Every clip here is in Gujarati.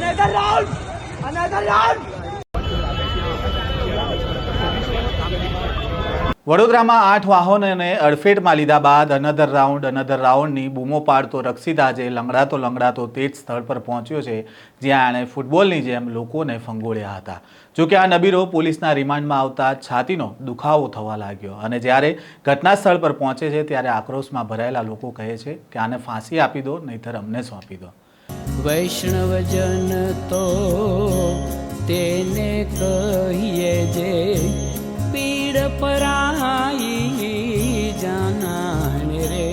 Another round! Another round! વડોદરામાં 8 વાહનોને અડફેટમાં લીધા બાદ અનધર રાઉન્ડની બૂમો પાડતો રક્ષિત આજે લંગડાતો તે જ સ્થળ પર પહોંચ્યો છે જ્યાં એણે ફૂટબોલની જેમ લોકોને ફંગોળ્યા હતા. જોકે આ નબીરો પોલીસના રિમાન્ડમાં આવતા છાતીનો દુખાવો થવા લાગ્યો અને જ્યારે ઘટના સ્થળ પર પહોંચે છે ત્યારે આક્રોશમાં ભરાયેલા લોકો કહે છે કે આને ફાંસી આપી દો નહીંતર અમને સોંપી દો. વૈષ્ણવજન તો તેને કહીએ જે પીડ પરાઈ જાનાને રે.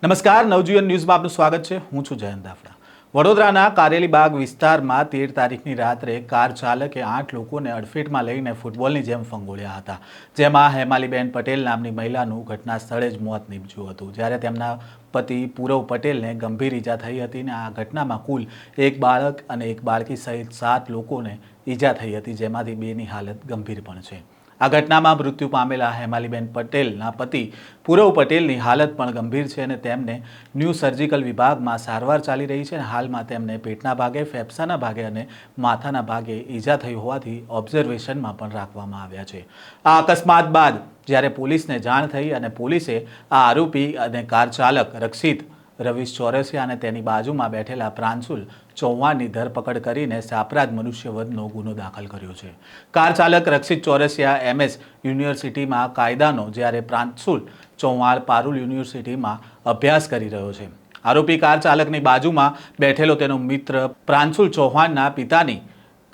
નમસ્કાર, નવજીવન ન્યૂઝમાં આપનું સ્વાગત છે. હું છું જયંત દાફડા. વડોદરાના કારેલીબાગ વિસ્તારમાં 13 તારીખની રાત્રે કાર ચાલકે 8 લોકોને અડફેટમાં લઈને ફૂટબોલની જેમ ફંગોળ્યા હતા, જેમાં હેમાલીબેન પટેલ નામની મહિલાનું ઘટના સ્થળે જ મોત નીપજ્યું હતું, જ્યારે તેમના પતિ પૂરવ પટેલને ગંભીર ઈજા થઈ હતી અને આ ઘટનામાં કુલ 1 બાળક અને 1 બાળકી સહિત 7 લોકોને ઈજા થઈ હતી, જેમાંથી 2ની હાલત ગંભીર પણ છે. આ ઘટનામાં મૃત્યુ પામેલા હેમાલીબેન પટેલના પતિ પૂરવ પટેલની હાલત પણ ગંભીર છે અને તેમને ન્યૂ સર્જિકલ વિભાગમાં સારવાર ચાલી રહી છે અને હાલમાં તેમને પેટના ભાગે, ફેફસાના ભાગે અને માથાના ભાગે ઈજા થઈ હોવાથી ઓબ્ઝર્વેશનમાં પણ રાખવામાં આવ્યા છે. આ અકસ્માત બાદ જ્યારે પોલીસને જાણ થઈ અને પોલીસે આ આરોપી અને કાર ચાલક રક્ષિત રવિશ ચોરસિયા અને તેની બાજુમાં બેઠેલા પ્રાંશુલ ચૌહાણની ધરપકડ કરીને સાપરાધ મનુષ્યવધનો ગુનો દાખલ કર્યો છે. કાર ચાલક રક્ષિત ચોરસિયા MS યુનિવર્સિટીમાં કાયદાનો, જ્યારે પ્રાંશુલ ચૌહાણ પારુલ યુનિવર્સિટીમાં અભ્યાસ કરી રહ્યો છે. આરોપી કાર ચાલકની બાજુમાં બેઠેલો તેનો મિત્ર પ્રાંશુલ ચૌહાણના પિતાની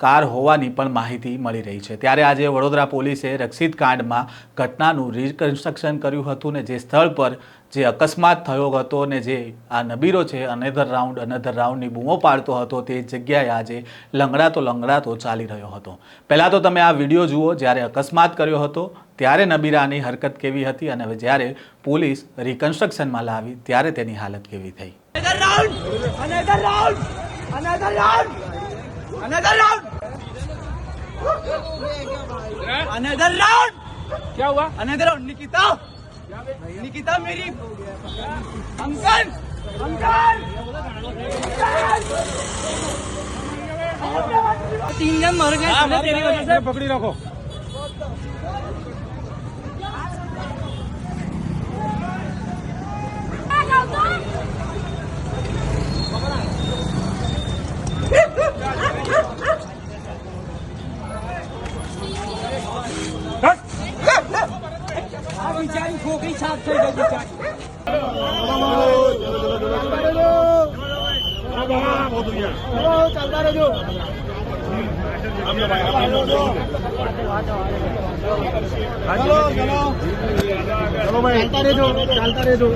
કાર હોવાની પણ માહિતી મળી રહી છે. ત્યારે આજે વડોદરા પોલીસે રક્ષિત કાંડમાં ઘટનાનું રિકન્સ્ટ્રક્શન કર્યું હતું ને જે સ્થળ પર જે અકસ્માત થયો હતો ને જે આ નબીરો છે અનધર રાઉન્ડની બૂમો પાડતો હતો તે જગ્યાએ આજે લંગડાતો ચાલી રહ્યો હતો. પહેલાં તો તમે આ વિડીયો જુઓ, જ્યારે અકસ્માત કર્યો હતો ત્યારે નબીરાની હરકત કેવી હતી અને જ્યારે પોલીસ રિકન્સ્ટ્રક્શનમાં લાવી ત્યારે તેની હાલત કેવી થઈ. Another round! Another round! Another round! Another round! Another round! क्या हुआ? Another round! निकिता! निकिता मेरी अंकल! अंकल! 3 जन मर गए तेरी वजह से. पकड़ी रखो. बेचारी खोखी साफ થઈ ગઈ બેચારી. ચાલતા રહેજો. ચાલતા રહેજો.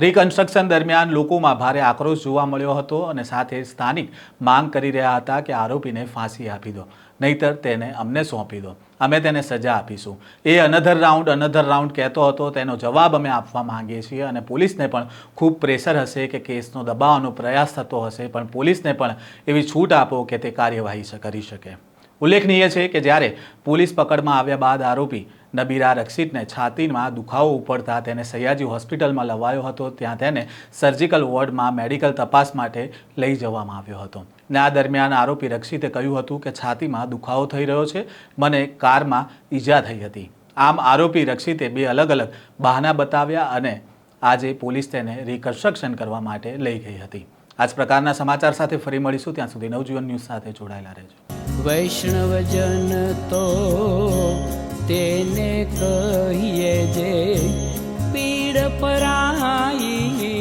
રિકન્સ્ટ્રક્શન દરમિયાન લોકોમાં ભારે આક્રોશ જોવા મળ્યો હતો અને સાથે સ્થાનિક માંગ કરી રહ્યા હતા કે આરોપીને ફાંસી આપી દો નહીંતર તેને અમને સોંપી દો, અમે તેને સજા આપીશું. એ અનધર રાઉન્ડ કહેતો હતો, તેનો જવાબ અમે આપવા માંગીએ છીએ અને પોલીસને પણ ખૂબ પ્રેશર હશે કે કેસનો દબાવવાનો પ્રયાસ થતો હશે, પણ પોલીસને પણ એવી છૂટ આપો કે તે કાર્યવાહી કરી શકે. ઉલ્લેખનીય છે કે જ્યારે પોલીસ પકડમાં આવ્યા બાદ આરોપી નબીરા રક્ષિતને છાતીમાં દુખાવો ઉપડતા તેને સયાજી હોસ્પિટલમાં લવાયો હતો. ત્યાં તેને સર્જિકલ વોર્ડમાં મેડિકલ તપાસ માટે લઈ જવામાં આવ્યો હતો. ને આ દરમિયાન આરોપી રક્ષિતે કહ્યું હતું કે છાતીમાં દુખાવો થઈ રહ્યો છે, મને કારમાં ઈજા થઈ હતી. આમ આરોપી રક્ષિતે 2 અલગ બહાના બતાવ્યા અને આજે પોલીસ તેને રિકન્સ્ટ્રક્શન કરવા માટે લઈ ગઈ હતી. આ જ પ્રકારના સમાચાર સાથે ફરી મળીશું. ત્યાં સુધી નવજીવન ન્યૂઝ સાથે જોડાયેલા રહેજો. વૈષ્ણવજન તો તેને કહીએ જે પીડ પરાઈ